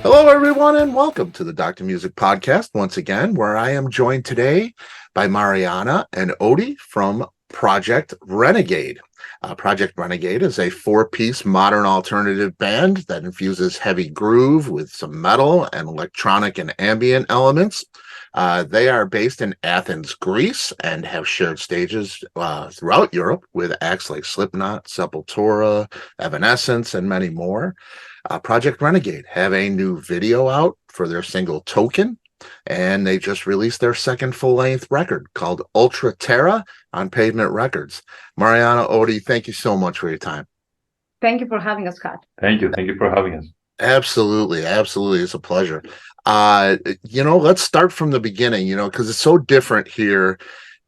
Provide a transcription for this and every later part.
Hello, everyone, and welcome to the Dr. Music Podcast once again, where I am joined today by Marianna and Odie from Project Renegade. Project Renegade is a four-piece modern alternative band that infuses heavy groove with some metal and electronic and ambient elements. They are based in Athens, Greece, and have shared stages throughout Europe with acts like Slipknot, Sepultura, Evanescence, and many more. Project Renegade have a new video out for their single Token, and they just released their second full-length record called Ultra Terra on Pavement Records. Marianna, Odie, thank you so much for your time. Thank you for having us, Scott. Thank you for having us. Absolutely. It's a pleasure. Let's start from the beginning, because it's so different here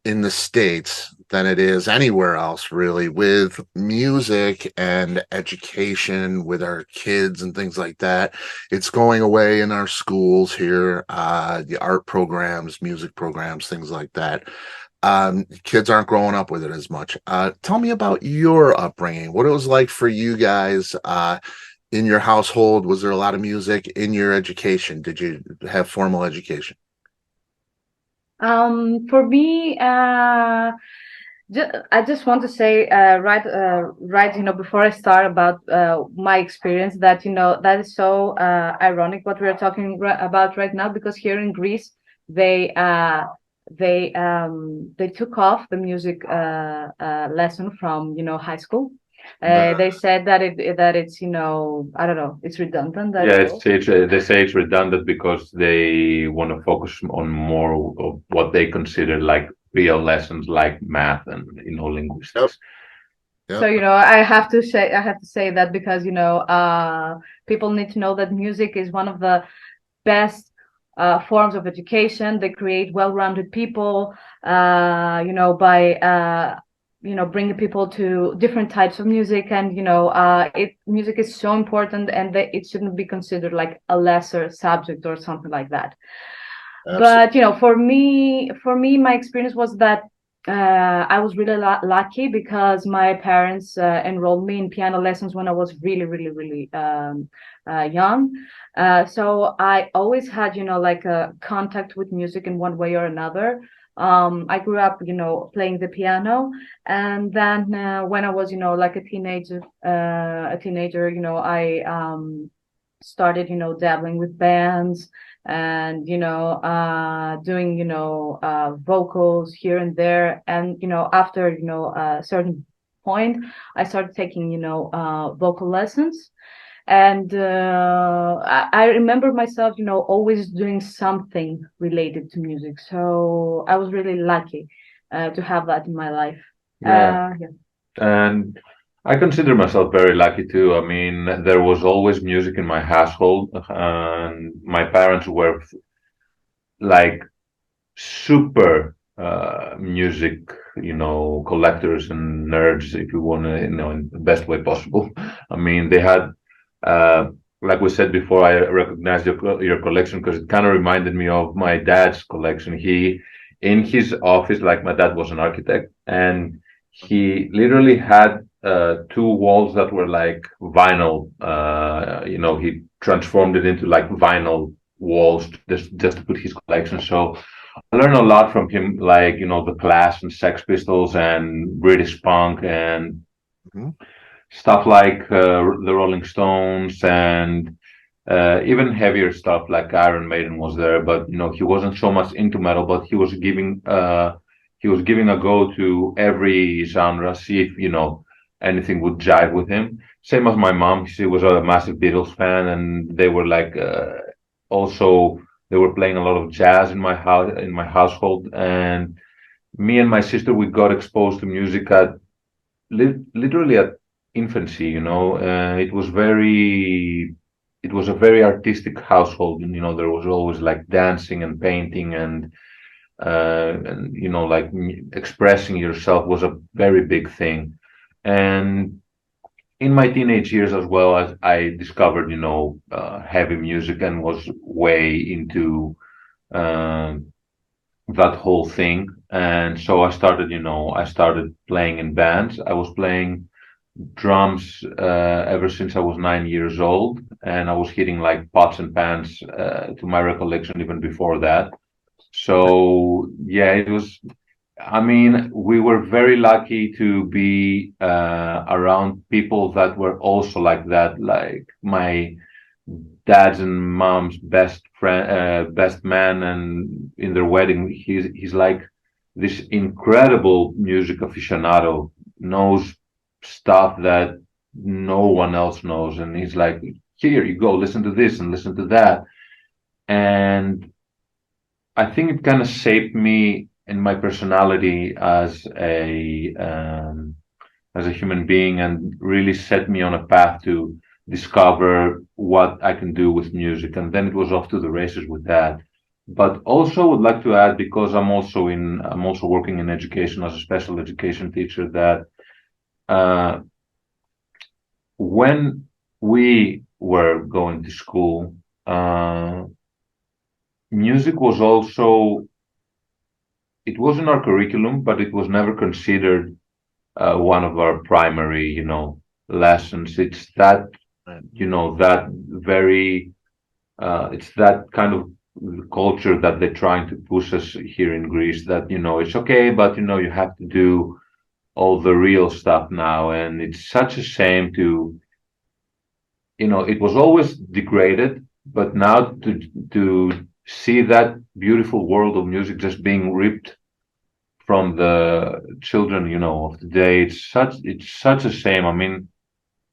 in the States than it is anywhere else, really, with music and education with our kids and things like that. It's going away in our schools here, the art programs, music programs, things like that. Kids aren't growing up with it as much. Tell me about your upbringing, what it was like for you guys in your household. Was there a lot of music in your education? Did you have formal education? For me, I just want to say before I start about my experience that that is so ironic what we are talking about right now, because here in Greece they took off the music lesson from high school. They said that it's I don't know, it's redundant. They say it's redundant because they want to focus on more of what they consider like real lessons, like math and linguistics. Yep. So I have to say that because people need to know that music is one of the best forms of education. They create well-rounded people, by bringing people to different types of music, and music is so important, and it shouldn't be considered like a lesser subject or something like that. Absolutely. But for me, my experience was that I was really lucky because my parents enrolled me in piano lessons when I was really young. So I always had like a contact with music in one way or another. I grew up playing the piano, and then when I was like a teenager I started dabbling with bands and doing vocals here and there, and after a certain point I started taking vocal lessons. And I remember myself, always doing something related to music. So I was really lucky to have that in my life. Yeah. And I consider myself very lucky too. I mean, there was always music in my household, and my parents were like super music, collectors and nerds, if you want to, in the best way possible. I mean, they had. Like we said before, I recognized your collection because it kind of reminded me of my dad's collection. In his office, like my dad was an architect, and he literally had two walls that were like vinyl. He transformed it into like vinyl walls just to put his collection. So I learned a lot from him, like the Clash and Sex Pistols and British punk and. Mm-hmm. Stuff like the Rolling Stones and even heavier stuff like Iron Maiden was there, but he wasn't so much into metal, but he was giving a go to every genre, see if anything would jive with him. Same as my mom, she was a massive Beatles fan, and they were like also they were playing a lot of jazz in my household, and me and my sister, we got exposed to music at literally at infancy. It was a very artistic household, and there was always like dancing and painting and like expressing yourself was a very big thing. And in my teenage years as well, as I discovered heavy music and was way into that whole thing. And so I started playing in bands. I was playing drums ever since I was 9 years old, and I was hitting like pots and pans to my recollection even before that. So yeah, it was. I mean, we were very lucky to be around people that were also like that, like my dad's and mom's best friend, best man, and in their wedding, he's like this incredible music aficionado, knows stuff that no one else knows, and he's like, here you go, listen to this and listen to that, and I think it kind of shaped me and my personality as a human being, and really set me on a path to discover what I can do with music. And then it was off to the races with that. But also would like to add, because I'm also working in education as a special education teacher, that uh, when we were going to school, music was also, it was in our curriculum, but it was never considered one of our primary, lessons. It's that, that very, it's that kind of culture that they're trying to push us here in Greece, that, it's okay, but, you have to do all the real stuff now. And it's such a shame to, it was always degraded, but now to see that beautiful world of music just being ripped from the children, of today. It's such a shame. I mean,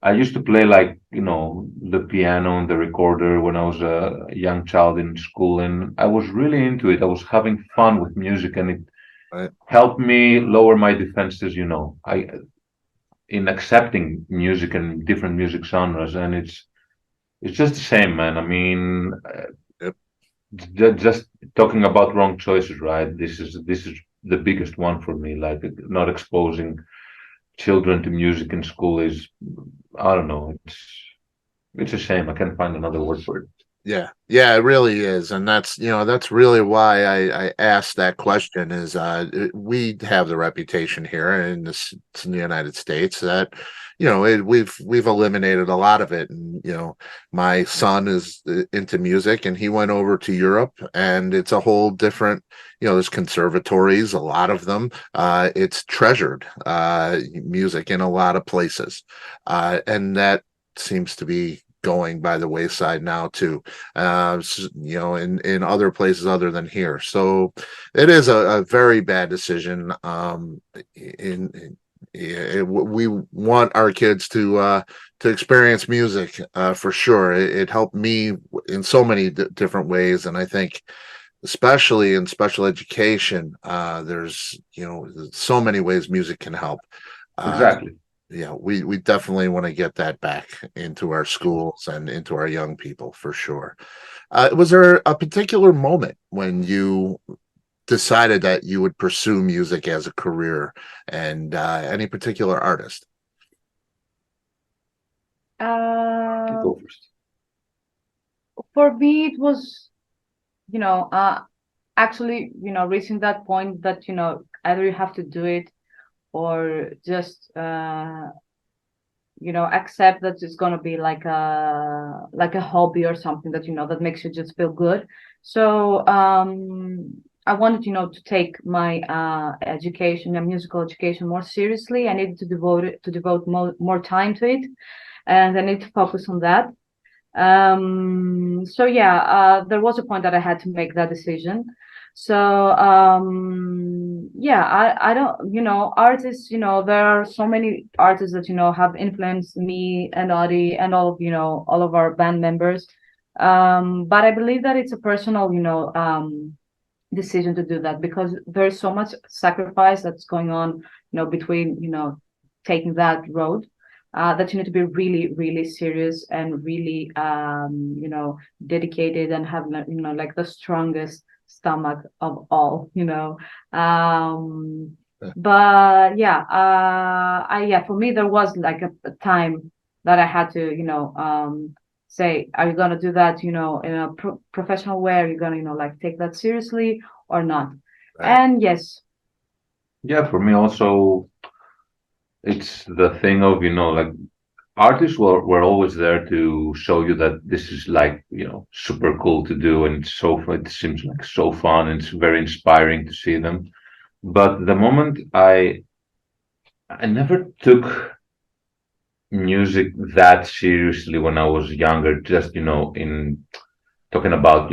I used to play like, the piano and the recorder when I was a young child in school, and I was really into it. I was having fun with music, and it Right. helped me lower my defenses, in accepting music and different music genres. And it's just the same, man. I mean, Yep. just talking about wrong choices, right? This is the biggest one for me. Like, not exposing children to music in school is, I don't know. It's a shame. I can't find another word for it. Yeah, yeah, it really is, and that's really why I asked that question. Is we have the reputation here in the United States that we've eliminated a lot of it, and my son is into music, and he went over to Europe, and it's a whole different. There's conservatories, a lot of them. It's treasured music in a lot of places, and that seems to be going by the wayside now too, in other places other than here. So it is a very bad decision. We want our kids to experience music for sure. It helped me in so many different ways, and I think especially in special education, there's so many ways music can help. Exactly. We definitely want to get that back into our schools and into our young people for sure. Was there a particular moment when you decided that you would pursue music as a career, and any particular artist? You go first. For me, it was, actually, reaching that point that, either you have to do it or just, accept that it's gonna be like a hobby or something that that makes you just feel good. So I wanted, to take my education and musical education more seriously. I needed to devote more time to it, and I need to focus on that. So yeah, there was a point that I had to make that decision. So yeah, I don't, artists, there are so many artists that have influenced me and Audie and all of all of our band members. But I believe that it's a personal decision to do that, because there's so much sacrifice that's going on between taking that road, that you need to be really, really serious and really dedicated, and have like the strongest stomach of all. But yeah, for me there was like a time that I had to say, are you gonna do that in a professional way? Are you gonna like take that seriously or not? Right. And yes. Yeah, for me also, it's the thing of, like artists were always there to show you that this is like, super cool to do, and it seems like so fun, and it's very inspiring to see them. But the moment I never took music that seriously when I was younger, just, in talking about,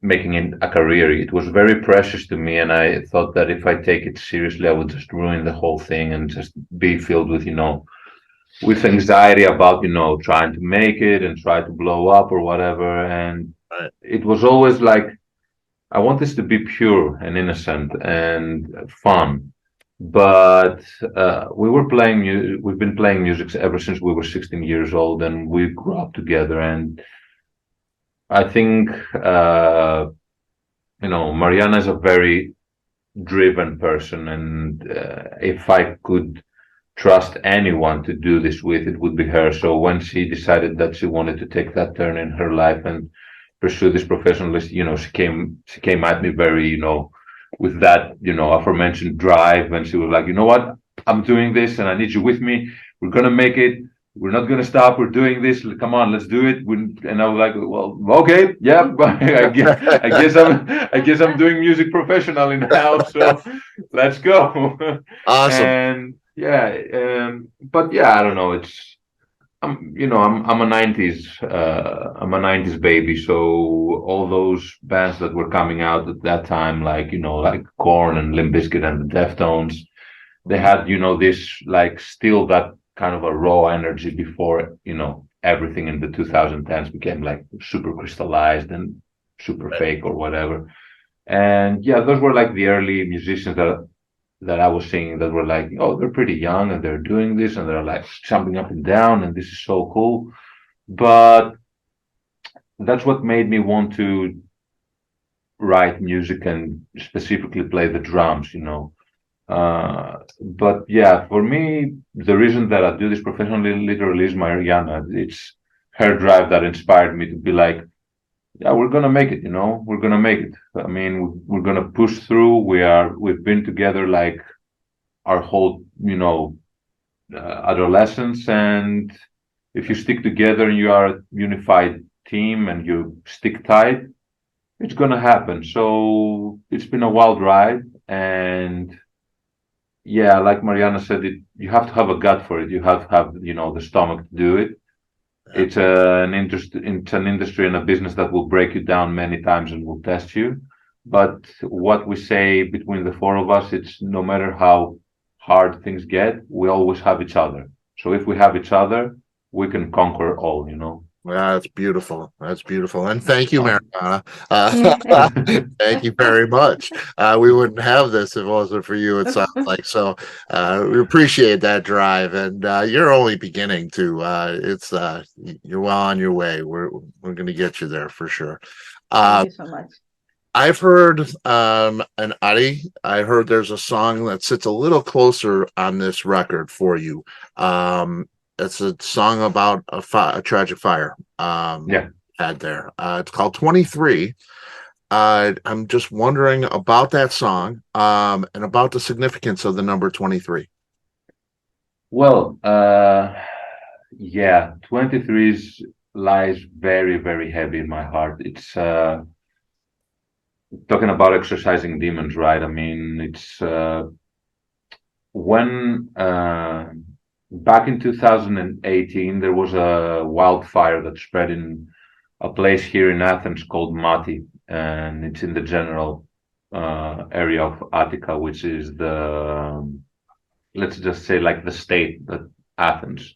making it a career. It was very precious to me, and I thought that if I take it seriously, I would just ruin the whole thing and just be filled with, with anxiety about, trying to make it and try to blow up or whatever. And Right. it was always like, I want this to be pure and innocent and fun. But we've been playing music ever since we were 16 years old, and we grew up together. And I think, Marianna is a very driven person, and if I could trust anyone to do this with, it would be her. So when she decided that she wanted to take that turn in her life and pursue this professionally, she came at me very, with that, aforementioned drive, and she was like, you know what, I'm doing this, and I need you with me. We're gonna make it. We're not gonna stop. We're doing this. Come on, let's do it. And I was like, well, okay, yeah. I guess I'm doing music professionally now. So let's go. Awesome. And yeah, but yeah, I don't know. I'm a '90s baby. So all those bands that were coming out at that time, like, like Korn and Limp Bizkit and the Deftones, they had, this like still that kind of a raw energy before, everything in the 2010s became like super crystallized and super fake or whatever. And yeah, those were like the early musicians that I was seeing that were like, oh, they're pretty young and they're doing this and they're like jumping up and down and this is so cool. But that's what made me want to write music and specifically play the drums. But yeah, for me, the reason that I do this professionally literally is Marianna. It's her drive that inspired me to be like, yeah, we're gonna make it, we're gonna make it. I mean, we're gonna push through. We've been together like our whole, adolescence, and if you stick together and you are a unified team and you stick tight, it's gonna happen. So it's been a wild ride, and yeah, like Mariana said, you have to have a gut for it. You have to have, the stomach to do it. It's an industry and a business that will break you down many times and will test you. But what we say between the four of us, it's no matter how hard things get, we always have each other. So if we have each other, we can conquer all. Well, that's beautiful. That's beautiful. And thank you, Mariana. Yeah. Thank you very much. We wouldn't have this if it wasn't for you, it sounds like. So we appreciate that drive. And you're only beginning to you're well on your way. We're gonna get you there for sure. Thank you so much. I've heard and I heard there's a song that sits a little closer on this record for you. It's a song about a tragic fire had there. It's called 23. I'm just wondering about that song and about the significance of the number 23. Well, yeah, 23 lies very, very heavy in my heart. It's talking about exorcising demons, right? I mean, it's when back in 2018, there was a wildfire that spread in a place here in Athens called Mati, and it's in the general area of Attica, which is let's just say like the state that Athens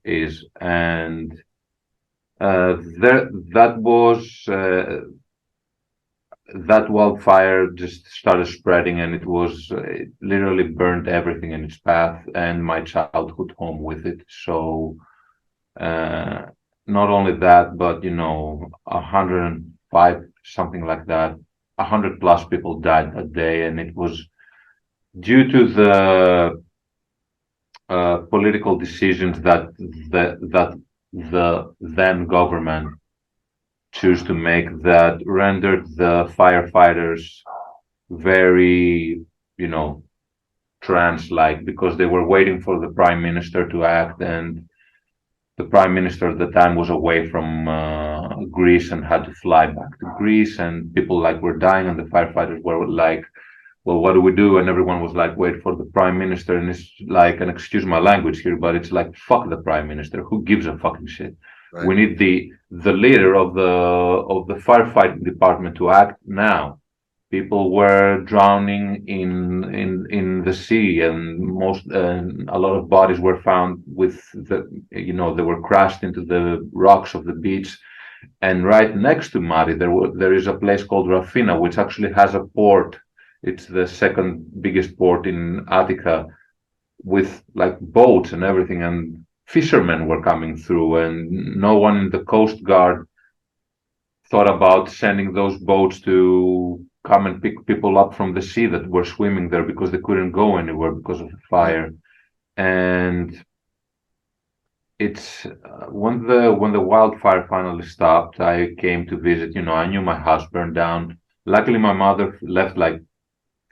is. And that wildfire just started spreading, and it literally burned everything in its path and my childhood home with it. So not only that, but 105, something like that, 100 plus people died that day, and it was due to the political decisions that the then government choose to make, that rendered the firefighters very, trance-like, because they were waiting for the prime minister to act, and the prime minister at the time was away from Greece and had to fly back to Greece, and people like were dying, and the firefighters were like, well, what do we do? And everyone was like, wait for the prime minister. And it's like, and excuse my language here, but it's like, fuck the prime minister. Who gives a fucking shit? Right. We need the leader of the firefighting department to act now. People were drowning in the sea, and a lot of bodies were found with they were crashed into the rocks of the beach. And right next to Mari, there is a place called Rafina, which actually has a port. It's the second biggest port in Attica, with like boats and everything, and fishermen were coming through, and no one in the Coast Guard thought about sending those boats to come and pick people up from the sea that were swimming there, because they couldn't go anywhere because of the fire. And it's when the wildfire finally stopped, I came to visit. I knew my house burned down. Luckily, my mother left like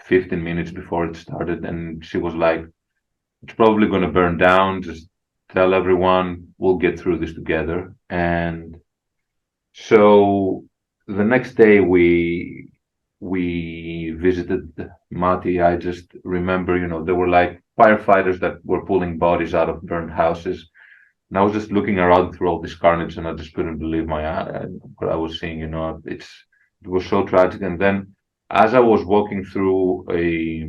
15 minutes before it started, and she was like, it's probably going to burn down, just tell everyone, we'll get through this together. And so the next day we visited Mati. I just remember, there were like firefighters that were pulling bodies out of burned houses, and I was just looking around through all this carnage, and I just couldn't believe what I was seeing. It was so tragic. And then, as I was walking through a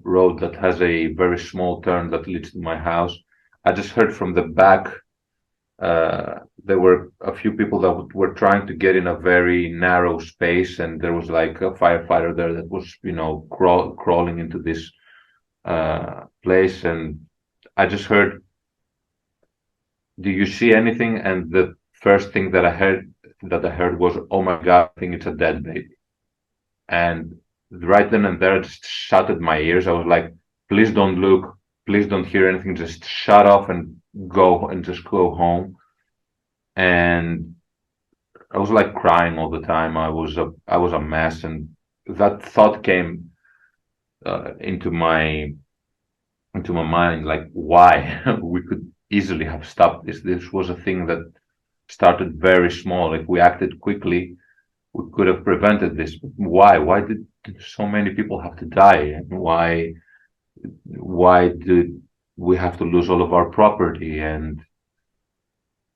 road that has a very small turn that leads to my house, I just heard from the back, there were a few people that were trying to get in a very narrow space, and there was like a firefighter there that was, crawling into this place. And I just heard, do you see anything? And the first thing that I heard was, oh my God, I think it's a dead baby. And right then and there, I just shut my ears. I was like, please don't look, please don't hear anything, just shut off and just go home. And I was like crying all the time. I was a mess. And that thought came into my mind, like, why? We could easily have stopped this. This was a thing that started very small. If we acted quickly, we could have prevented this. But why? Why did so many people have to die? And why did we have to lose all of our property? And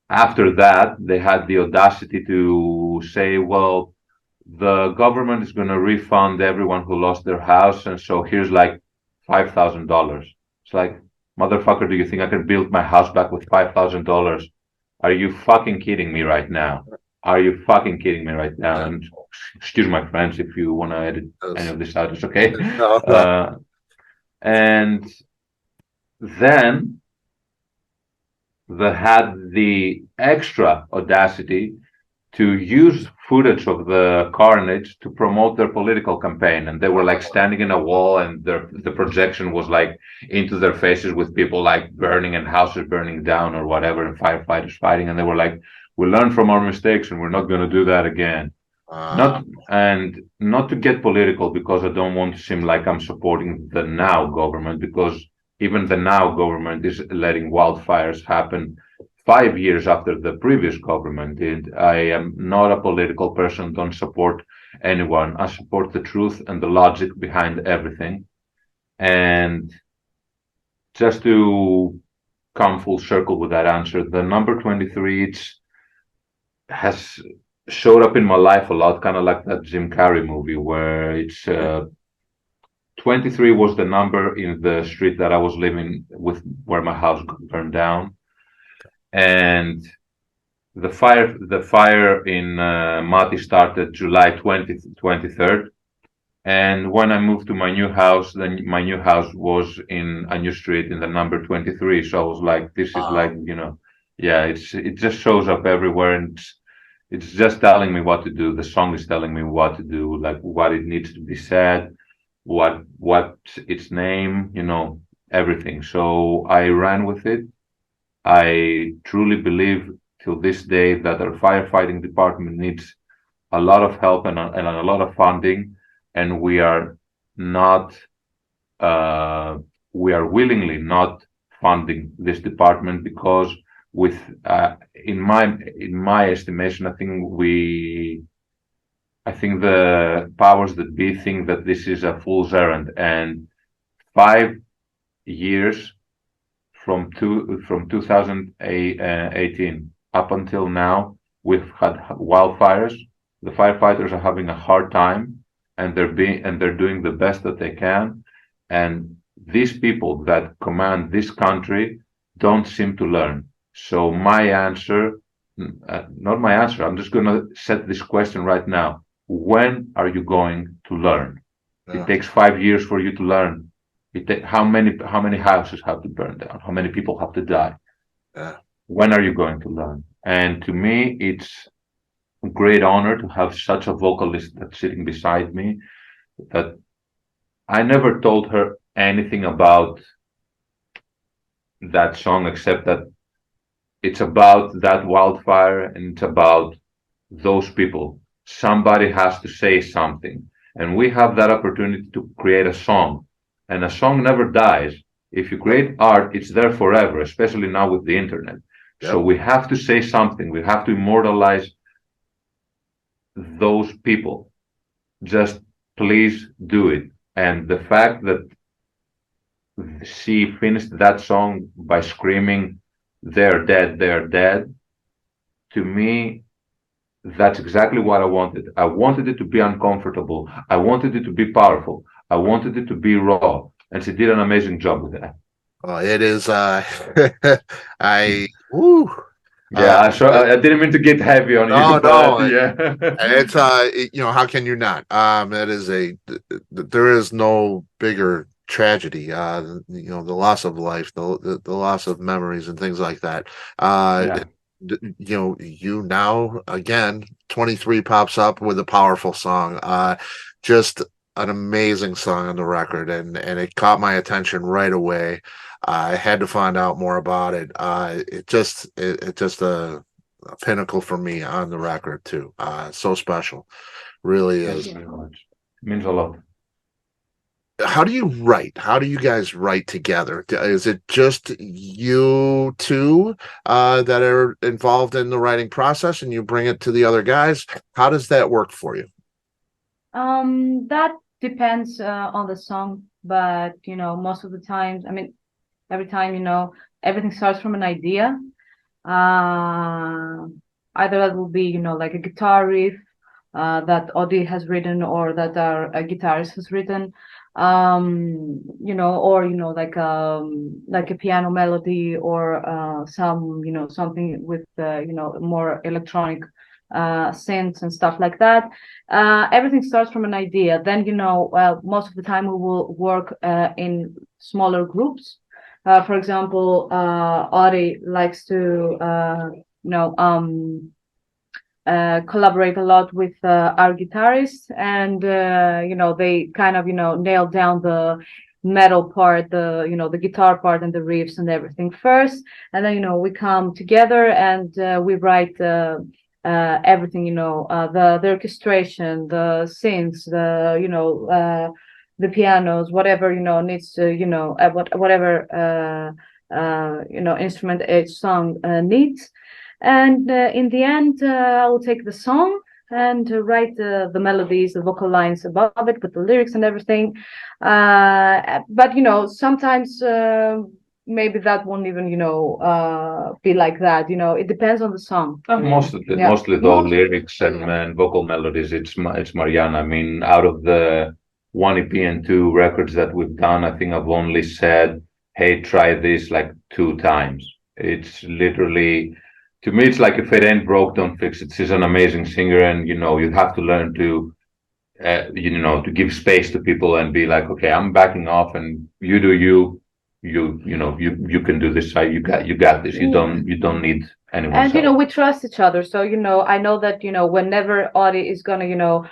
after that, they had the audacity to say, well, the government is going to refund everyone who lost their house, and so here's like $5,000. It's like, motherfucker, do you think I can build my house back with $5,000? Are you fucking kidding me right now? Are you fucking kidding me right now? And excuse my French if you want to edit any of this out, it's okay. No. And then they had the extra audacity to use footage of the carnage to promote their political campaign. And they were like standing in a wall, and the projection was like into their faces, with people like burning and houses burning down or whatever, and firefighters fighting. And they were like, we learned from our mistakes and we're not going to do that again. Not to get political, because I don't want to seem like I'm supporting the now government, because even the now government is letting wildfires happen 5 years after the previous government did. I am not a political person, don't support anyone. I support the truth and the logic behind everything. And just to come full circle with that answer, the number 23 has showed up in my life a lot, kind of like that Jim Carrey movie, where it's 23 was the number in the street that I was living with, where my house got burned down. And the fire in Mati started July 23rd. And when I moved to my new house, then my new house was in a new street in the number 23. So I was like, this is like, yeah, it just shows up everywhere, and it's just telling me what to do. The song is telling me what to do, like what it needs to be said, what its name, everything. So I ran with it. I truly believe till this day that our firefighting department needs a lot of help and a lot of funding, and we are not we are willingly not funding this department because with in my estimation, I think the powers that be think that this is a fool's errand, and 5 years from 2018 up until now, we've had wildfires. The firefighters are having a hard time, and they're doing the best that they can. And these people that command this country don't seem to learn. So my answer, not my answer, I'm just going to set this question right now. When are you going to learn? It takes 5 years for you to learn. How many houses have to burn down? How many people have to die? When are you going to learn? And to me, it's a great honor to have such a vocalist that's sitting beside me. That I never told her anything about that song except that it's about that wildfire and it's about those people. Somebody has to say something, and we have that opportunity to create a song. And a song never dies. If you create art, it's there forever, especially now with the internet. Yep. So we have to say something. We have to immortalize those people. Just please do it. And the fact that she finished that song by screaming, "They're dead, they're dead," to me, that's exactly what I wanted. I wanted it to be uncomfortable. I wanted it to be powerful. I wanted it to be raw. And she did an amazing job with that. Oh, it is. Woo. Yeah, I didn't mean to get heavy on you. No. Yeah. It's how can you not? There is no bigger tragedy. The loss of life, the loss of memories and things like that. You now again 23 pops up with a powerful song. Just an amazing song on the record, and it caught my attention right away. I had to find out more about it. It's just a pinnacle for me on the record too. So special, really is. Thank you very much. It means a lot. How do you write? How do you guys write together? Is it just you two that are involved in the writing process, and you bring it to the other guys? How does that work for you? That depends on the song, but most of the times, every time, everything starts from an idea. Either that will be, like a guitar riff that Odi has written, or that our guitarist has written, or like a piano melody, or something with more electronic synths and stuff like that. Everything starts from an idea. Then most of the time we will work in smaller groups. For example, Audie likes to collaborate a lot with our guitarists, and they kind of nail down the metal part, the guitar part and the riffs and everything first, and then we come together and we write everything, the orchestration, the synths, the pianos, whatever needs to, whatever instrument each song needs. And in the end, I will take the song and write the melodies, the vocal lines above it, with the lyrics and everything. But sometimes maybe that won't even be like that. It depends on the song. Mostly though, lyrics and vocal melodies, it's Marianna. Out of the 1 EP and 2 records that we've done, I think I've only said, "Hey, try this," like 2 times. It's literally, to me, it's like, if it ain't broke, don't fix it. She's an amazing singer, and you have to learn to to give space to people and be like, okay, I'm backing off, and you do you can do this. You got this. You don't need anyone. And we trust each other, so I know that whenever Audie is gonna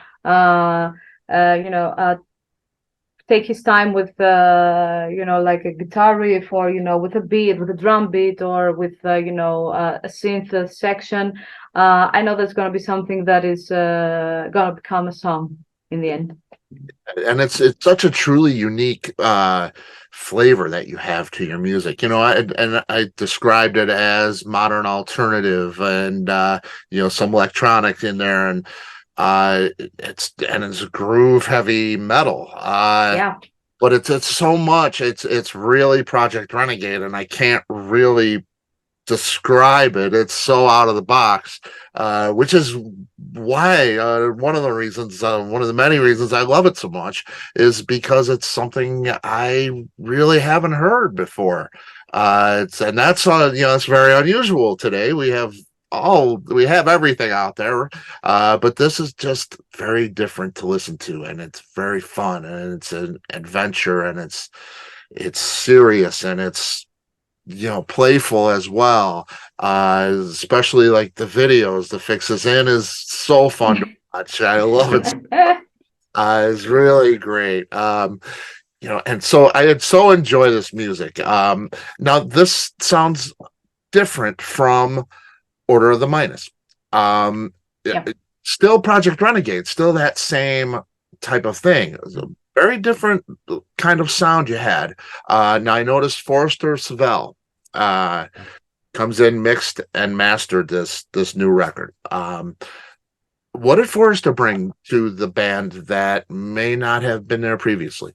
take his time with like a guitar riff, or with a beat, with a drum beat, or with a synth section, I know there's going to be something that is going to become a song in the end. and it's such a truly unique flavor that you have to your music. I described it as modern alternative, and some electronic in there, and it's groove heavy metal. Yeah. But it's so much. It's really Project Renegade, and I can't really describe it. It's so out of the box, which is why one of the many reasons I love it so much is because it's something I really haven't heard before. It's very unusual today. We have everything out there, but this is just very different to listen to, and it's very fun, and it's an adventure, and it's serious, and it's playful as well, especially like the videos. The Fixes In is so fun to watch. I love it. It's really great. And so I had so enjoy this music. Now this sounds different from Order of the Minus. Yep. Still Project Renegade, still that same type of thing. It was a very different kind of sound you had. Now I noticed Forrester Savell comes in, mixed and mastered this new record. What did Forrester bring to the band that may not have been there previously?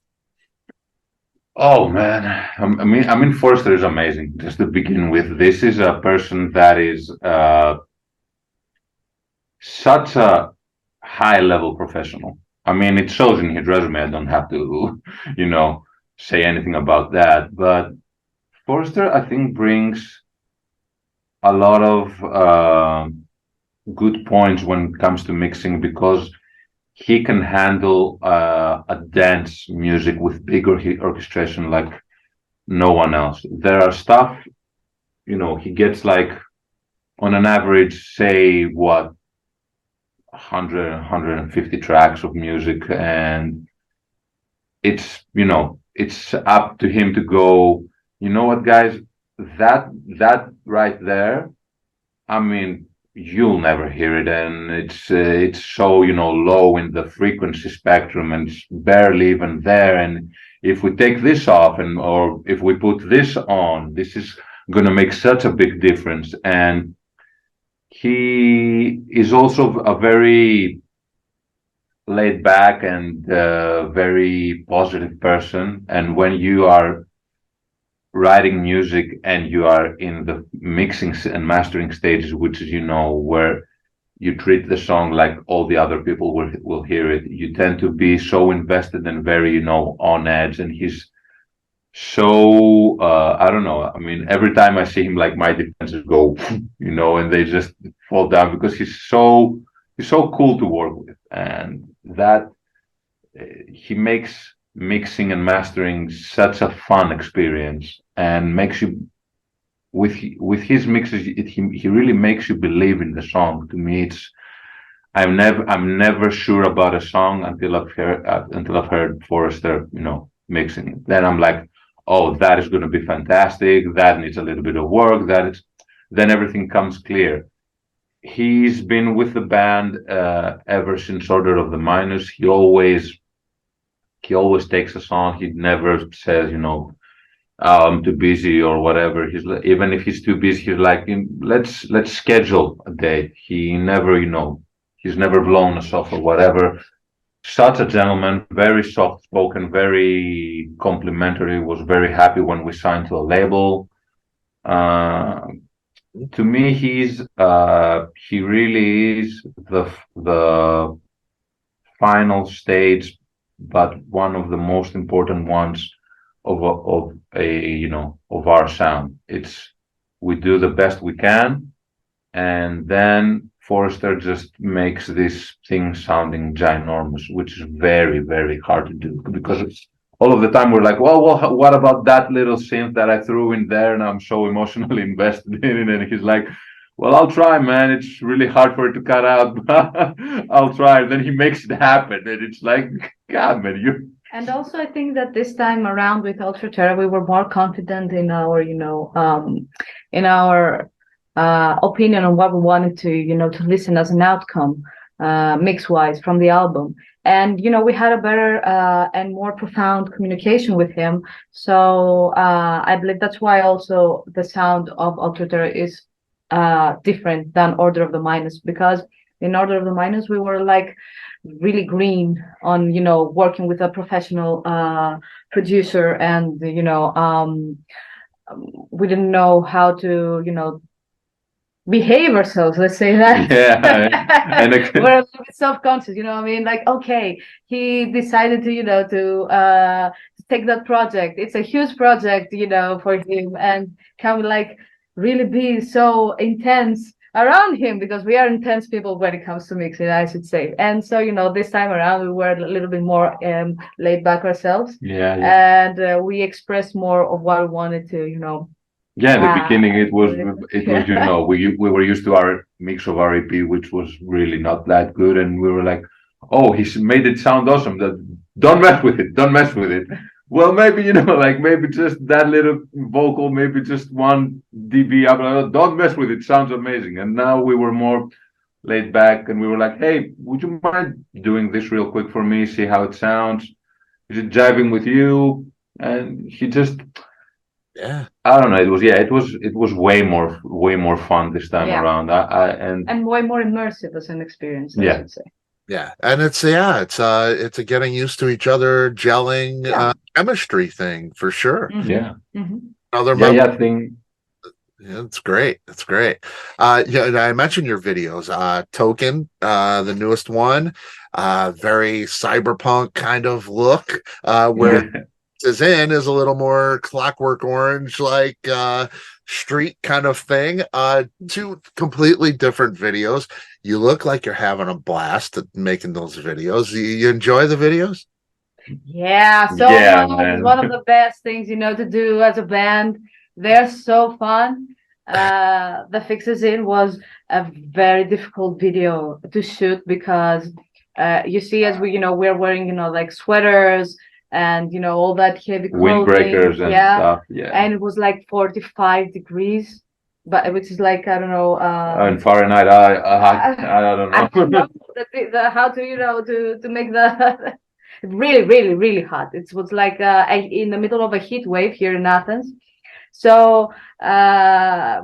Oh man, I mean, Forrester is amazing. Just to begin with, this is a person that is such a high level professional. I mean, it shows in his resume. I don't have to, say anything about that. But Forrester, I think, brings a lot of good points when it comes to mixing because he can handle a dance music with big orchestration like no one else. There are stuff, he gets like on an average, say what, 100, 150 tracks of music, and it's up to him to go, you know what, guys, that right there, I mean, you'll never hear it, and it's so low in the frequency spectrum, and it's barely even there. And if we take this off, or if we put this on, this is going to make such a big difference. And he is also a very laid back and very positive person. And when you are writing music and you are in the mixing and mastering stages, which is where you treat the song like all the other people will hear it, you tend to be so invested and very on edge. And he's so I don't know, I mean, every time I see him, like, my defenses go and they just fall down because he's so cool to work with. And that he makes mixing and mastering such a fun experience, and makes you, with his mixes, he really makes you believe in the song. To me, I'm never sure about a song until I've heard Forrester mixing it. Then I'm like, oh, that is going to be fantastic, that needs a little bit of work, then everything comes clear. He's been with the band ever since Order of the Minus. He always takes us on. He never says, I'm too busy or whatever. Even if he's too busy, he's like, let's schedule a date. He never, he's never blown us off or whatever. Such a gentleman, very soft spoken, very complimentary. Was very happy when we signed to a label. To me, he really is the final stage, but one of the most important ones of our sound. We do the best we can, and then Forrester just makes this thing sounding ginormous, which is very, very hard to do, because all of the time we're like, well, what about that little synth that I threw in there, and I'm so emotionally invested in it. And he's like, well, I'll try, man. It's really hard for it to cut out, but I'll try. And then he makes it happen, and it's like, God, man, you. And also, I think that this time around with Ultra Terra, we were more confident in our, in our opinion on what we wanted to, to listen as an outcome. mix wise from the album. And we had a better and more profound communication with him. So I believe that's why also the sound of Ultra Terra is different than Order of the Minus, because in Order of the Minus we were like really green on working with a professional producer, and we didn't know how to behave ourselves, let's say that. And we're a little bit self-conscious, what I mean, like, okay, he decided to take that project. It's a huge project for him, and can we like really be so intense around him, because we are intense people when it comes to mixing, I should say. And so this time around we were a little bit more laid back ourselves, and we expressed more of what we wanted to Yeah, in the beginning it was we were used to our mix of our EP, which was really not that good, and we were like, oh, he's made it sound awesome. That don't mess with it, don't mess with it. Well, maybe like maybe just that little vocal, maybe just 1 dB up. Don't mess with it, sounds amazing. And now we were more laid back, and we were like, hey, would you mind doing this real quick for me? See how it sounds. Is it jiving with you? And he just. Yeah, I don't know. It was way more fun this time around. And way more immersive as an experience, I should say. Yeah, and it's a getting used to each other, gelling, chemistry thing for sure. Mm-hmm. Yeah. Mm-hmm. Thing. Yeah, it's great. It's great. And I mentioned your videos. Token, the newest one, very cyberpunk kind of look, where is a little more Clockwork Orange, like street kind of thing. 2 completely different videos. You look like you're having a blast at making those videos. You enjoy the videos? Yeah, so fun. One of the best things to do as a band. They're so fun. The Fixes In was a very difficult video to shoot, because you see, as we're wearing like sweaters and all that heavy clothing, windbreakers and stuff. Yeah, and it was like 45 degrees, but which is like, I don't know, and Fahrenheit. I don't know. How to make the really, really, really hot. It was like in the middle of a heat wave here in Athens. So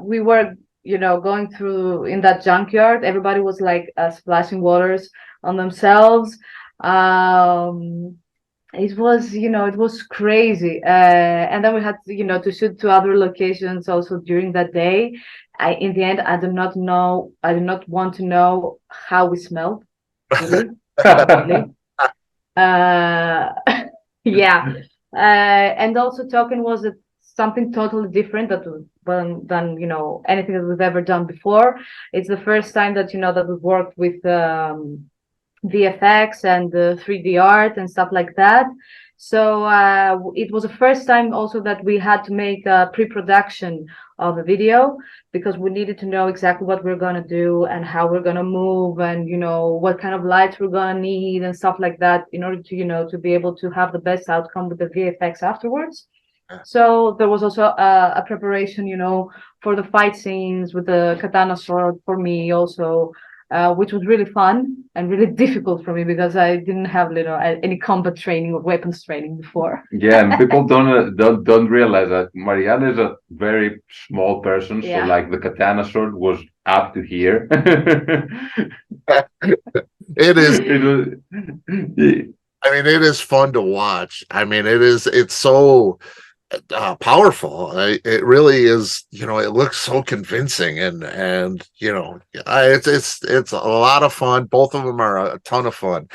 we were going through in that junkyard. Everybody was like splashing waters on themselves. It was crazy, and then we had to shoot to other locations also during that day. In the end, I do not want to know how we smelled, really. Yeah, and also Token was something totally different than anything that we've ever done before. It's the first time that that we've worked with VFX and 3D art and stuff like that. So it was the first time also that we had to make a pre-production of a video, because we needed to know exactly what we're going to do and how we're going to move, and what kind of lights we're going to need and stuff like that, in order to to be able to have the best outcome with the VFX afterwards. So there was also a preparation for the fight scenes with the katana sword for me also, which was really fun and really difficult for me, because I didn't have any combat training or weapons training before. Yeah, and people don't realize that Marianna is a very small person, so like the katana sword was up to here. It is. I mean, it is fun to watch. I mean, it's so powerful. It really is. It looks so convincing, and it's a lot of fun. Both of them are a ton of fun.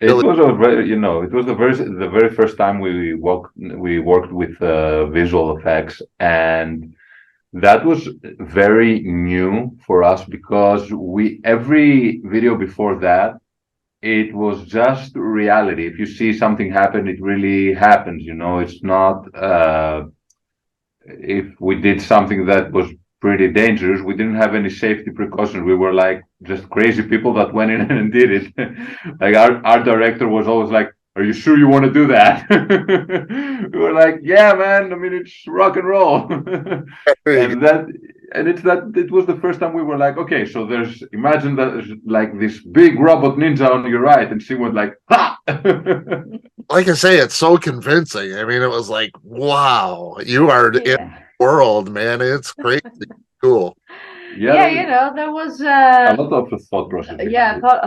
It was it was the very first time we worked with visual effects, and that was very new for us, because every video before that, it was just reality. If you see something happen, it really happens. It's not. If we did something that was pretty dangerous, we didn't have any safety precautions. We were like just crazy people that went in and did it. Like our director was always like, "Are you sure you want to do that?" We were like, "Yeah, man. I mean, it's rock and roll." and it's that it was the first time we were like, okay, so imagine that there's like this big robot ninja on your right, and she went like, ha! Like I say, it's so convincing. I mean, it was like, wow, you are in the Yeah. world, man. It's crazy cool. Yeah, there was a lot of the thought process.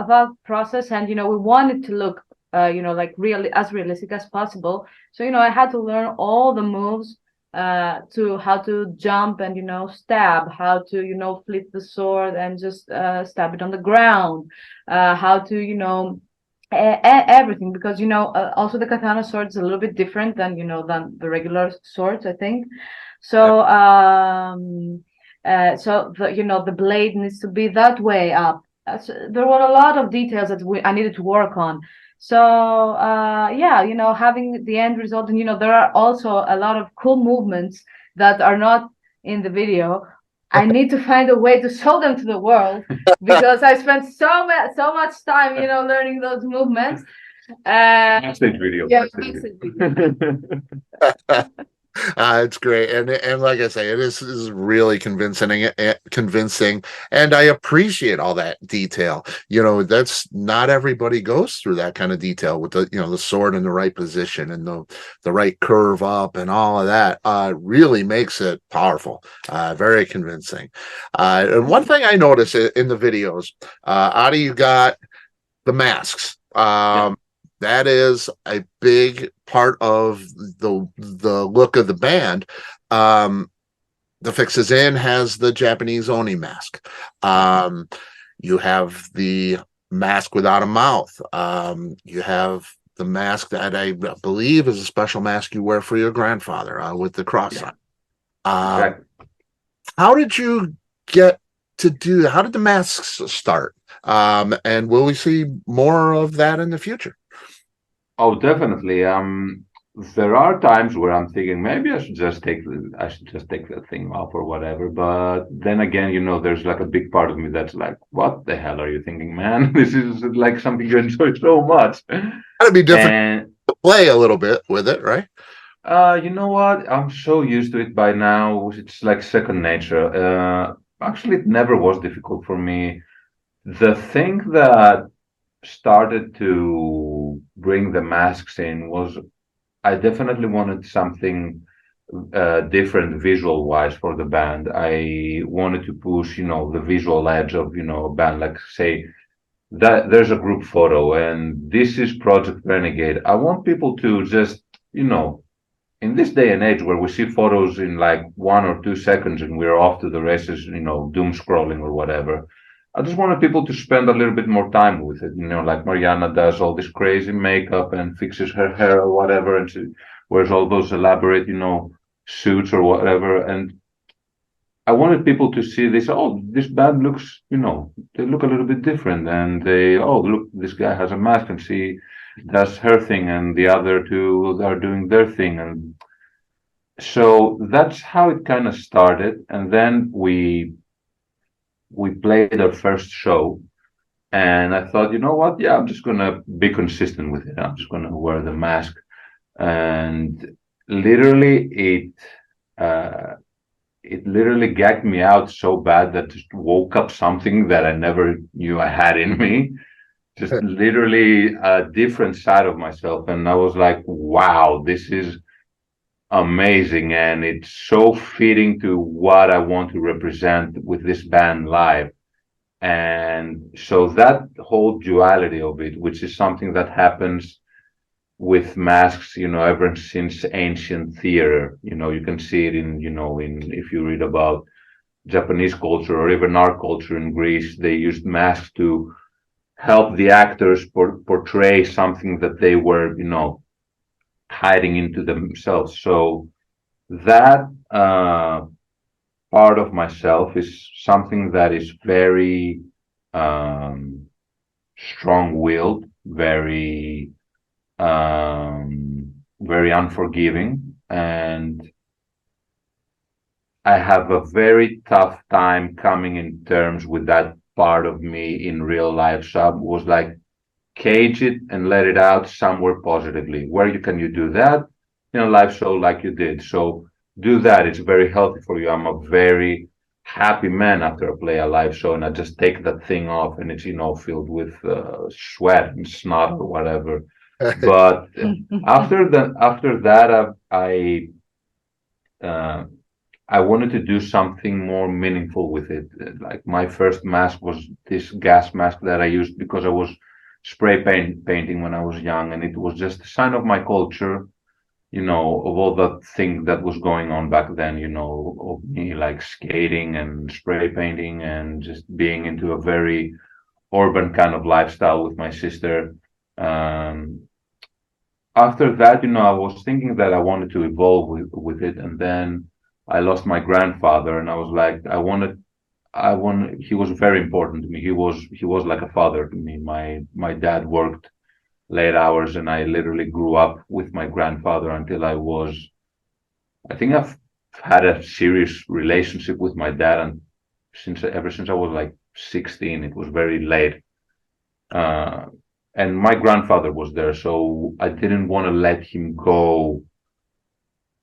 about process, and we wanted to look like realistic as possible. So I had to learn all the moves, to how to jump and stab, how to flip the sword and just stab it on the ground, how to everything, because also the katana sword is a little bit different than than the regular swords, I think. So so the blade needs to be that way up. There were a lot of details that I needed to work on. So having the end result, and there are also a lot of cool movements that are not in the video. I need to find a way to show them to the world, because I spent so much time, learning those movements. Backstage video. Yeah, backstage video. It's great, and like I say, is really convincing, and I appreciate all that detail. That's not everybody goes through that kind of detail with the sword in the right position and the right curve up and all of that. Really makes it powerful, very convincing. And one thing I noticed in the videos, Adi, you got the masks. That is a big part of the look of the band. The Fixes In has the Japanese Oni mask. You have the mask without a mouth. You have the mask that I believe is a special mask you wear for your grandfather, with the cross on. Exactly. How did you get to do that? How did the masks start? And will we see more of that in the future? Oh, definitely. There are times where I'm thinking maybe I should just take the thing off or whatever. But then again, there's like a big part of me that's like, what the hell are you thinking, man? This is like something you enjoy so much. Gotta be different to play a little bit with it, right? You know what? I'm so used to it by now. It's like second nature. Actually, it never was difficult for me. The thing that started to bring the masks in was I definitely wanted something different visual wise for the band. I wanted to push, the visual edge of, a band, like say that there's a group photo and this is Project Renegade. I want people to just, in this day and age where we see photos in like 1 or 2 seconds and we're off to the races, doom scrolling or whatever. I just wanted people to spend a little bit more time with it. Like Marianna does all this crazy makeup and fixes her hair or whatever, and she wears all those elaborate, suits or whatever. And I wanted people to see this. Oh, this band looks, they look a little bit different. And look, this guy has a mask and she does her thing, and the other two are doing their thing. And so that's how it kind of started. And then we played our first show, and I thought, you know what? Yeah, I'm just gonna be consistent with it. I'm just gonna wear the mask, and literally it literally gagged me out so bad that just woke up something that I never knew I had in me. Just literally a different side of myself, and I was like, wow, this is amazing, and it's so fitting to what I want to represent with this band live. And so that whole duality of it, which is something that happens with masks, ever since ancient theater, you can see it in if you read about Japanese culture or even our culture in Greece, they used masks to help the actors portray something that they were, hiding into themselves. So that part of myself is something that is very strong-willed, very very unforgiving, and I have a very tough time coming in terms with that part of me in real life. So I was like, cage it and let it out somewhere positively. Where can you do that? In a live show like you did. So do that. It's very healthy for you. I'm a very happy man after I play a live show, and I just take that thing off, and it's filled with sweat and snot or whatever. But after that, uh, I wanted to do something more meaningful with it. Like my first mask was this gas mask that I used because I was painting when I was young, and it was just a sign of my culture, of all that thing that was going on back then, of me like skating and spray painting and just being into a very urban kind of lifestyle with my sister. Um, After that, I was thinking that I wanted to evolve with it, and then I lost my grandfather, and I was like, he was very important to me. He was like a father to me. My dad worked late hours, and I literally grew up with my grandfather until I think I've had a serious relationship with my dad, and ever since I was like 16. It was very late. Uh, and my grandfather was there, so I didn't want to let him go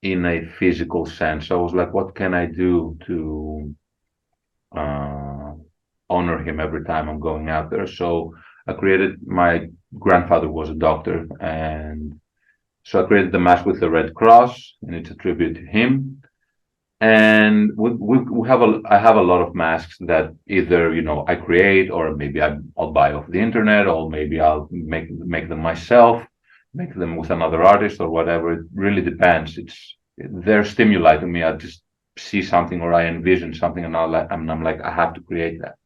in a physical sense. I was like, what can I do to uh, honor him every time I'm going out there? So my grandfather was a doctor, and so I created the mask with the Red Cross, and it's a tribute to him. And I have a lot of masks that either I create, or maybe I'll buy off the internet, or maybe I'll make them myself, make them with another artist or whatever. It really depends. They're stimuli to me. I just see something or I envision something, and I'm like, I have to create that.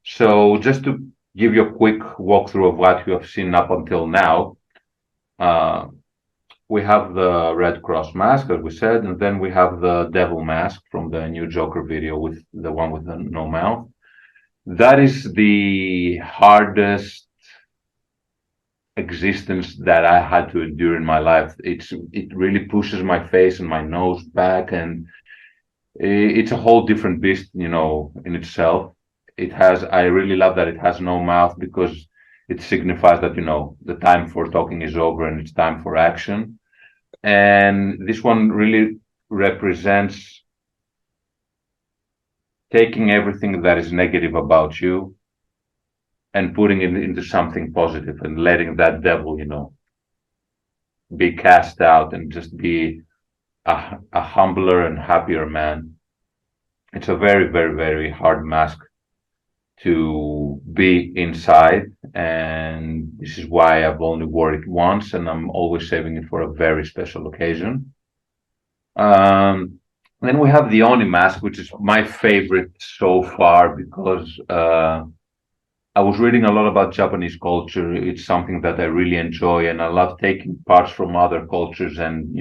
So just to give you a quick walkthrough of what you have seen up until now. We have the Red Cross mask, as we said, and then we have the devil mask from the new Joker video, with the one with the no mouth. That is the hardest existence that I had to endure in my life. It really pushes my face and my nose back, and it's a whole different beast, in itself. I really love that it has no mouth, because it signifies that, the time for talking is over and it's time for action. And this one really represents taking everything that is negative about you and putting it into something positive, and letting that devil, be cast out and just be a humbler and happier man. It's a very, very, very hard mask to be inside, and this is why I've only worn it once, and I'm always saving it for a very special occasion. Then we have the Oni mask, which is my favorite so far, because I was reading a lot about Japanese culture. It's something that I really enjoy, and I love taking parts from other cultures and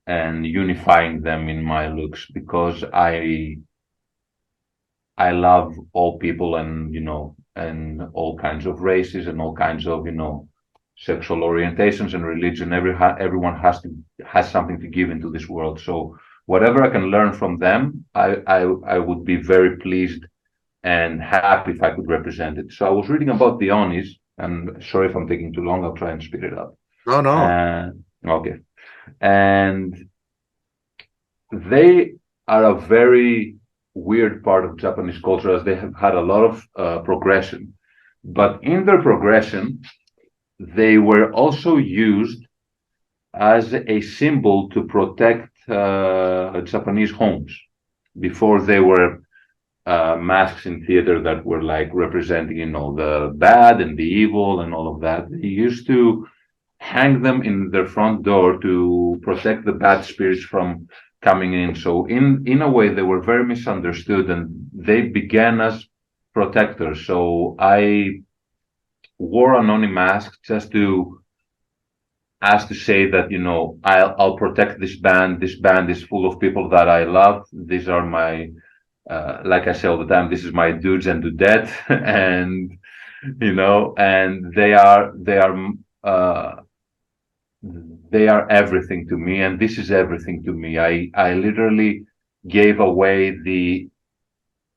and unifying them in my looks, because I love all people, and all kinds of races, and all kinds of sexual orientations and religion. Everyone has something to give into this world. So whatever I can learn from them, I would be very pleased and happy if I could represent it. So I was reading about the Onis, and sorry if I'm taking too long. I'll try and speed it up. Oh no. Okay, and they are a very weird part of Japanese culture, as they have had a lot of progression. But in their progression, they were also used as a symbol to protect Japanese homes. Before, they were masks in theater that were like representing, the bad and the evil and all of that. They used to hang them in their front door to protect the bad spirits from coming in. So in a way, they were very misunderstood, and they began as protectors. So I wore an Oni mask just to say that, I'll protect this band. This band is full of people that I love. These are my like I say all the time, this is my dudes and dudettes, and and they are everything to me, and this is everything to me. I literally gave away the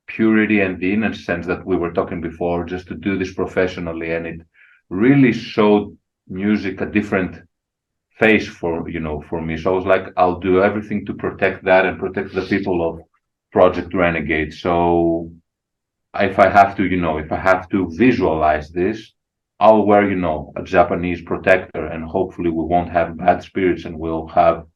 purity and the innocence that we were talking before, just to do this professionally, and it really showed music a different face for me. So I was like, I'll do everything to protect that and protect the people Project Renegade. So if I have to, if I have to visualize this, I'll wear, a Japanese protector, and hopefully we won't have bad spirits and we'll have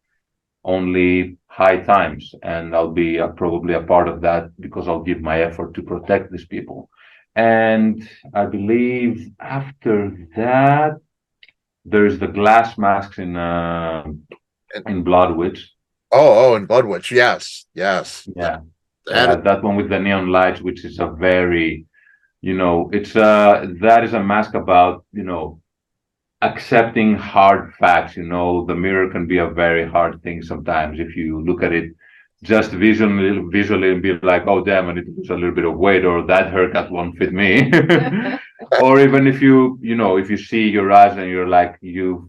only high times. And I'll be probably a part of that because I'll give my effort to protect these people. And I believe after that, there's the glass masks in Blood Witch. In Blood Witch, yes. Yeah. That one with the neon lights, which is a very, it's that is a mask about, accepting hard facts. The mirror can be a very hard thing sometimes if you look at it just visually and be like, oh damn, I need to lose a little bit of weight, or that haircut won't fit me. Or even if if you see your eyes and you're like, you've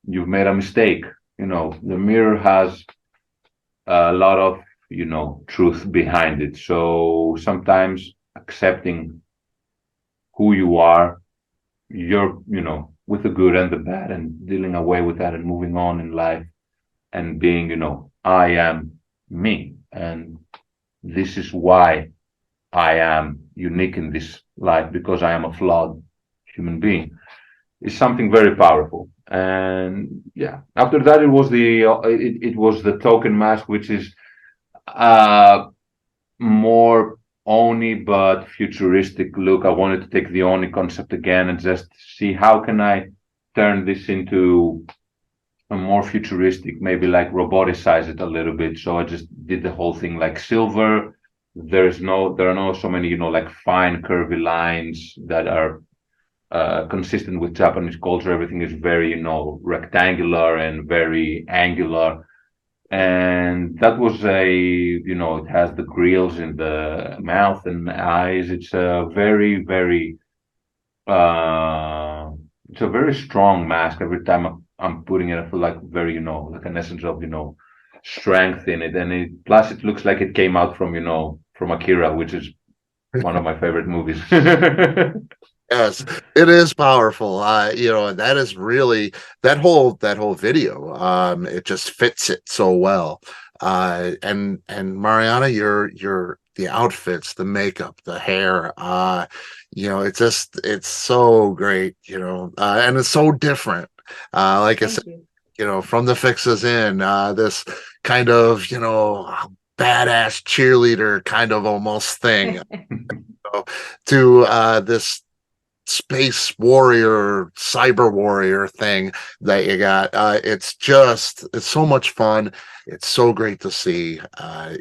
made a mistake. The mirror has a lot of truth behind it. So sometimes accepting who you are, you're with the good and the bad, and dealing away with that and moving on in life, and being I am me, and this is why I am unique in this life, because I am a flawed human being, is something very powerful. And yeah, after that it was the token mask, which is more Oni but futuristic look. I wanted to take the Oni concept again and just see how can I turn this into a more futuristic, maybe like roboticize it a little bit. So I just did the whole thing like silver. There are no so many like fine curvy lines that are consistent with Japanese culture. Everything is very rectangular and very angular. And that was it has the grills in the mouth and eyes. It's a very, very, it's a very strong mask. Every time I'm putting it, I feel like very, like an essence of, strength in it. And plus it looks like it came out from, from Akira, which is one of my favorite movies. Yes, it is powerful. And that is really that whole video. It just fits it so well. And Marianna, your the outfits, the makeup, the hair, it's so great, and it's so different. Like I said, from the fixes in, this kind of, badass cheerleader kind of almost thing, to this space warrior, cyber warrior thing that you got. It's so much fun. It's so great to see.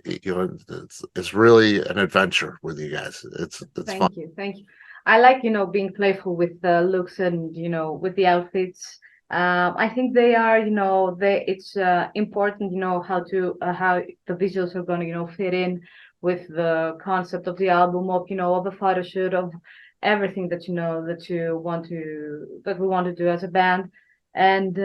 It's really an adventure with you guys. It's fun. Thank you. I like being playful with the looks and with the outfits. I think they are it's important how the visuals are going to fit in with the concept of the album, of of the photo shoot, of everything that we want to do as a band. And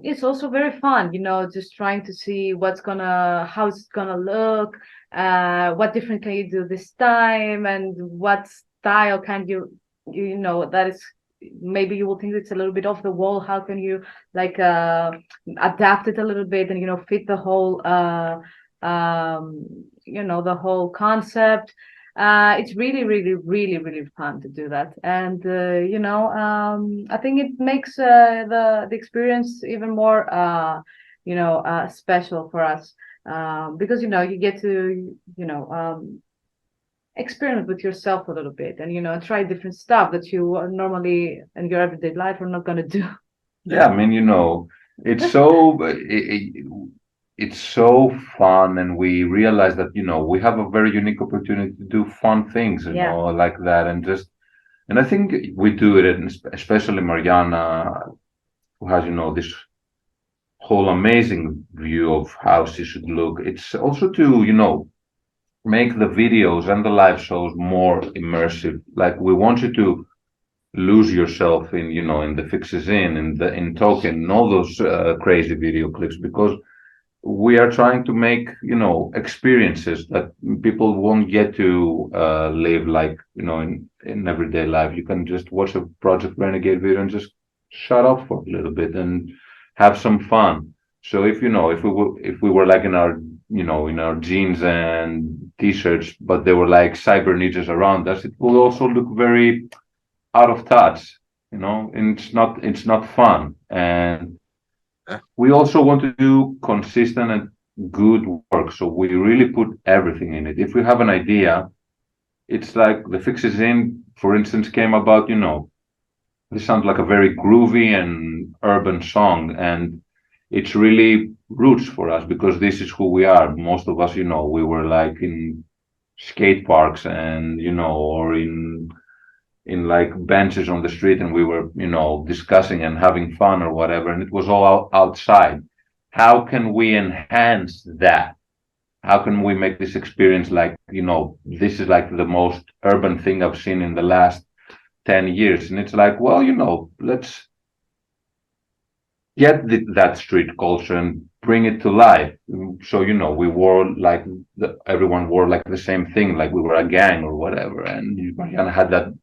it's also very fun, just trying to see how it's gonna look, what different can you do this time, and what style can you that is, maybe you will think it's a little bit off the wall, how can you like adapt it a little bit and fit the whole the whole concept. It's really, really, really, really fun to do that. And I think it makes the experience even more special for us, because you get to experiment with yourself a little bit, and try different stuff that you are normally in your everyday life are not going to do. Yeah, I mean, it's so it's so fun, and we realize that we have a very unique opportunity to do fun things, like that, and I think we do it, and especially Marianna, who has this whole amazing view of how she should look. It's also to make the videos and the live shows more immersive. Like, we want you to lose yourself in in the fixes in token and all those crazy video clips, because we are trying to make experiences that people won't get to live, like in everyday life. You can just watch a Project Renegade video and just shut off for a little bit and have some fun. So if we were like in our in our jeans and t-shirts, but they were like cyber ninjas around us, it will also look very out of touch, and it's not fun. And we also want to do consistent and good work, so we really put everything in it. If we have an idea, it's like the Fixes In, for instance, came about, this sounds like a very groovy and urban song, and it's really roots for us because this is who we are. Most of us, we were like in skate parks and, or in like benches on the street, and we were, discussing and having fun or whatever, and it was all outside. How can we enhance that? How can we make this experience like, this is like the most urban thing I've seen in the last 10 years? And it's like, well, let's get that street culture and bring it to life. So, we wore like, everyone wore like the same thing, like we were a gang or whatever. And Marianna had that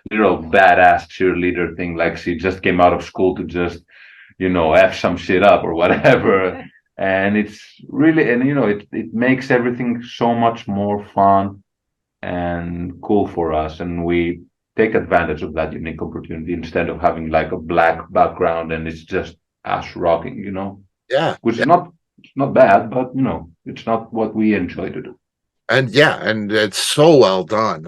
little badass cheerleader thing, like she just came out of school to just, F some shit up or whatever. And it's really, and it makes everything so much more fun and cool for us. And we take advantage of that unique opportunity instead of having like a black background and it's just ash rocking, Yeah. Which is not bad, but it's not what we enjoy to do. And it's so well done.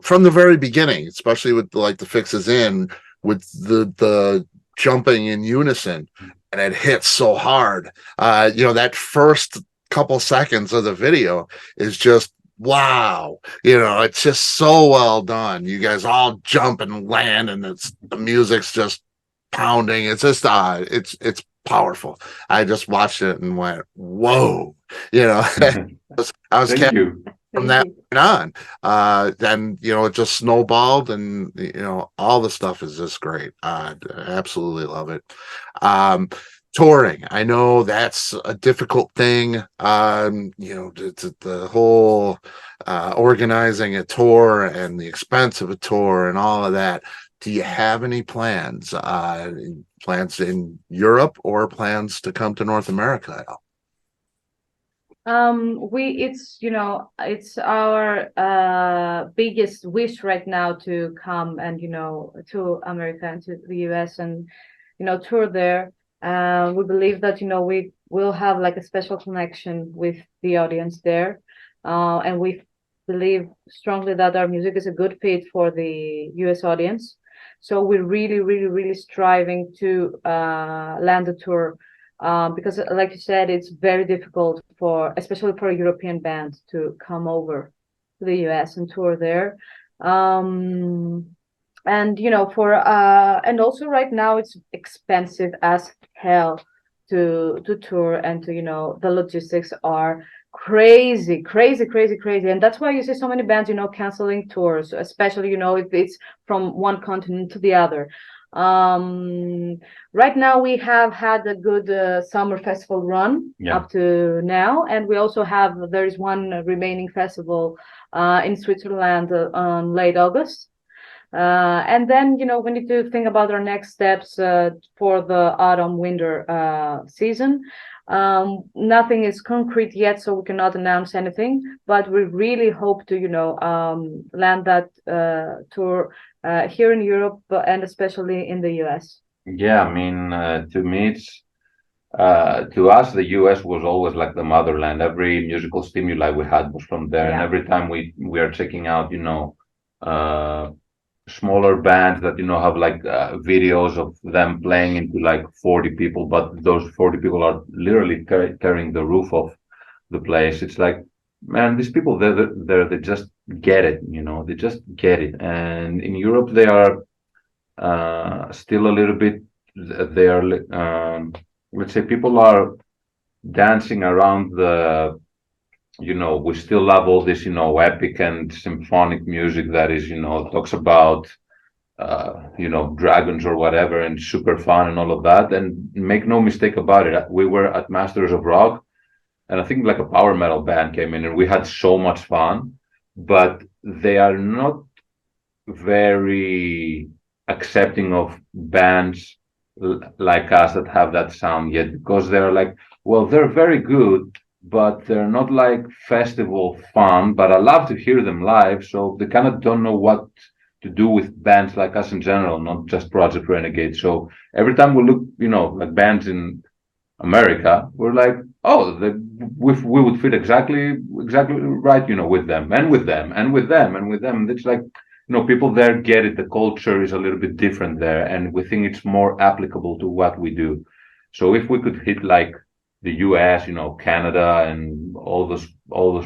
From the very beginning, especially with like the Fixes In, with the jumping in unison, and it hits so hard. That first couple seconds of the video is just wow. It's just so well done. You guys all jump and land, and the music's just pounding. It's just it's powerful. I just watched it and went, whoa. I was Thank you. from that point on. Then it just snowballed, and all the stuff is just great. I absolutely love it. Touring, I know that's a difficult thing. The whole organizing a tour and the expense of a tour and all of that. Do you have any plans? Plans in Europe or plans to come to North America at all? It's our biggest wish right now to come and to America and to the US and tour there. We believe that we will have like a special connection with the audience there, and we believe strongly that our music is a good fit for the US audience. So we're really, really, really striving to land a tour. Because like you said, it's very difficult especially for a European band to come over to the US and tour there. And also right now it's expensive as hell to tour, and the logistics are crazy. And that's why you see so many bands, canceling tours, especially, if it's from one continent to the other. Right now we have had a good summer festival run up to now, and we also there is one remaining festival in Switzerland on late August, and then we need to think about our next steps for the autumn winter season. Nothing is concrete yet, so we cannot announce anything, but we really hope to land that tour here in Europe and especially in the US. Yeah, I mean, to me, to us, the US was always like the motherland. Every musical stimuli we had was from there, and every time we are checking out, smaller bands that have like videos of them playing into like 40 people, but those 40 people are literally carrying the roof of the place. It's like, man, these people they just get it, they just get it. And in Europe they are still a little bit, they are let's say people are dancing around we still love all this, epic and symphonic music that is, talks about, dragons or whatever, and super fun and all of that. And make no mistake about it, we were at Masters of Rock, and I think like a power metal band came in, and we had so much fun, but they are not very accepting of bands like us that have that sound yet, because they're like, well, they're very good, but they're not like festival fun. But I love to hear them live, so they kind of don't know what to do with bands like us in general, not just Project Renegade. So every time we look, like bands in America, we're like, oh, we would fit exactly right, with them and with them and with them and with them. And it's like, people there get it. The culture is a little bit different there, and we think it's more applicable to what we do. So if we could hit like the US, Canada, and all those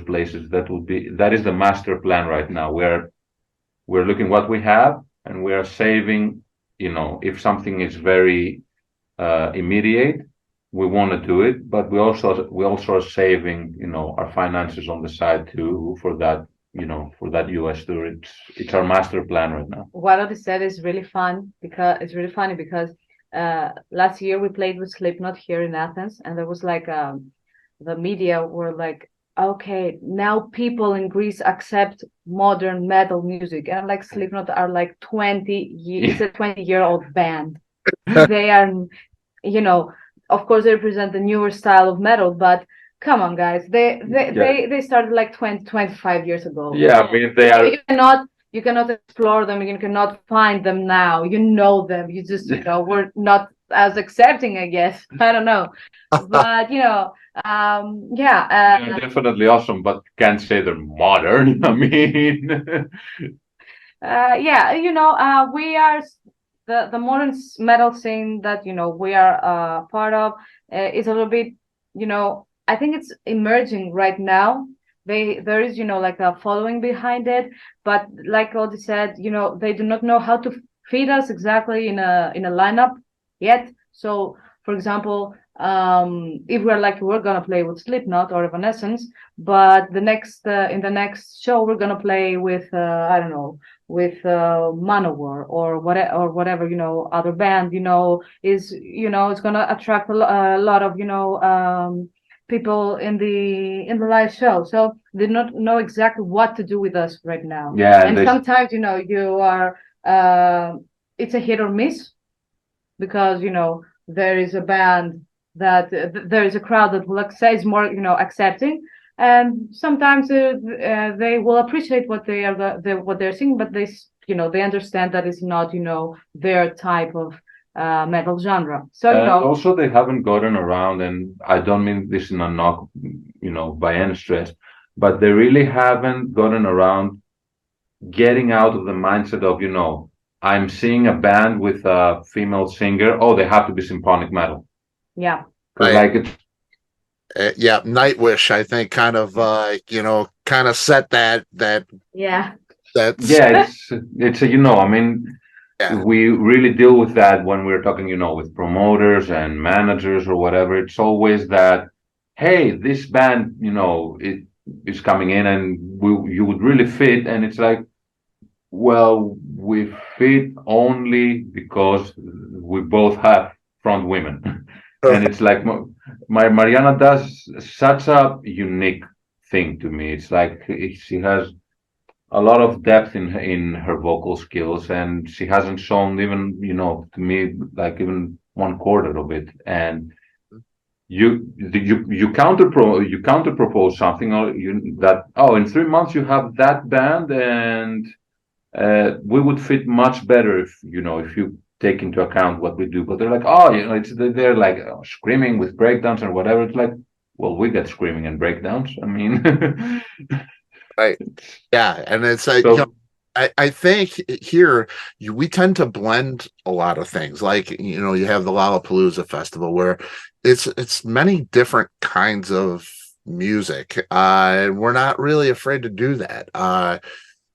places, that is the master plan right now. We're looking what we have, and we are saving. If something is very immediate, we want to do it, but we also are saving, our finances on the side too for that, for that US tour. It's our master plan right now. What Otis said is really fun because it's really funny because last year we played with Slipknot here in Athens, and there was like the media were like, okay, now people in Greece accept modern metal music, and like Slipknot are like 20 it's a 20-year-old band. They are, of course they represent the newer style of metal, but come on guys, they started like 25 years ago. Yeah, I mean they are. You cannot explore them, you cannot find them now, them, you just we're not as accepting, I guess. I don't know, but They're definitely awesome, but can't say they're modern. I mean, we are the modern metal scene that we are part of is a little bit, I think it's emerging right now. There is like a following behind it, but like Odi said, they do not know how to fit us exactly in a lineup yet. So for example, if we're gonna play with Slipknot or Evanescence, but in the next show we're gonna play with I don't know, with Manowar or whatever other band is it's gonna attract a lot of people in the live show, so they don't know exactly what to do with us right now. yeah, and sometimes you are it's a hit or miss because there is a band that there is a crowd that will say is more accepting, and sometimes they will appreciate what they're seeing, but they understand that it's not their type of metal genre. So also they haven't gotten around, and I don't mean this in a knock, by any stretch, but they really haven't gotten around getting out of the mindset of I'm seeing a band with a female singer. Oh, they have to be symphonic metal. Yeah. Right. Like it. Yeah, Nightwish, I think, kind of set that. Yeah. That's it's I mean, we really deal with that when we're talking, with promoters and managers or whatever. It's always that, hey, this band, it is coming in, and you would really fit, and it's like, well, we fit only because we both have front women. And it's like my Marianna does such a unique thing to me. It's like she has a lot of depth in her vocal skills, and she hasn't shown even, to me, like even one quarter of it. And you counter propose something, or in 3 months you have that band, and we would fit much better if you take into account what we do. But they're like, they're like screaming with breakdowns or whatever. It's like, well, we get screaming and breakdowns. I mean, right. Yeah, and it's like, I think here we tend to blend a lot of things. Like, you have the Lollapalooza festival where it's many different kinds of music. We're not really afraid to do that.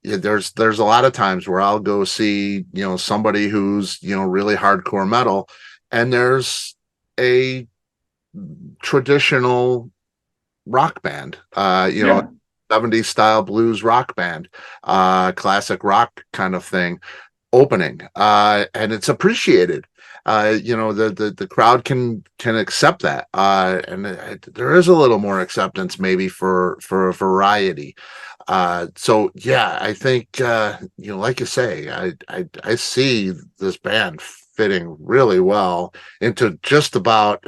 There's a lot of times where I'll go see somebody who's really hardcore metal, and there's a traditional rock band, 70s style blues rock band, classic rock kind of thing opening, and it's appreciated. The crowd can accept that, and there is a little more acceptance maybe for a variety. So yeah, I think like you say, I see this band fitting really well into just about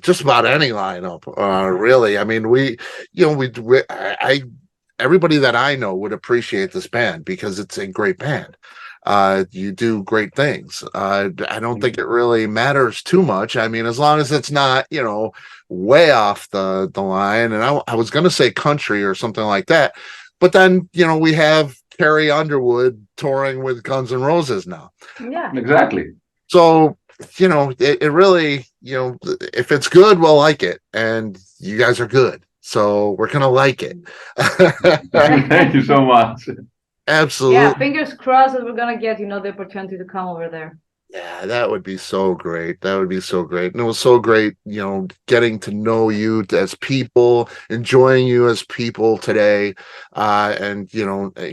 any lineup. Really, I mean, I everybody that I know would appreciate this band because it's a great band. You do great things. I don't think it really matters too much. I mean, as long as it's not, way off the line. And I was going to say country or something like that, but then, we have Carrie Underwood touring with Guns N' Roses now. Yeah, exactly. So, it really, if it's good, we'll like it. And you guys are good. So we're going to like it. Thank you so much. Absolutely. Yeah, fingers crossed that we're gonna get, the opportunity to come over there. Yeah, that would be so great. That would be so great. And it was so great, getting to know you as people, enjoying you as people today, and,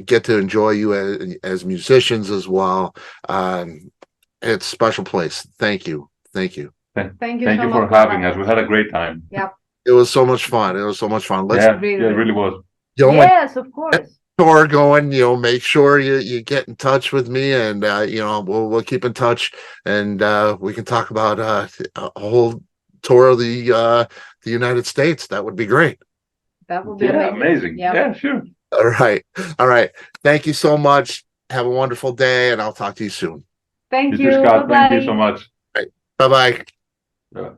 get to enjoy you as musicians as well. It's a special place. Thank you. Thank you. Thank you Thank so you for much having us. We had a great time. Yeah. It was so much fun. It was so much fun. Let's, Yeah, it really was. Yes, of course. tour going, make sure you get in touch with me, and we'll keep in touch, and we can talk about a whole tour of the United States. That would be great. That would be amazing. Yeah. Yeah, sure. All right. Thank you so much. Have a wonderful day, and I'll talk to you soon. Thank You you. too, Scott. Bye-bye. Thank you so much. Bye bye. Bye.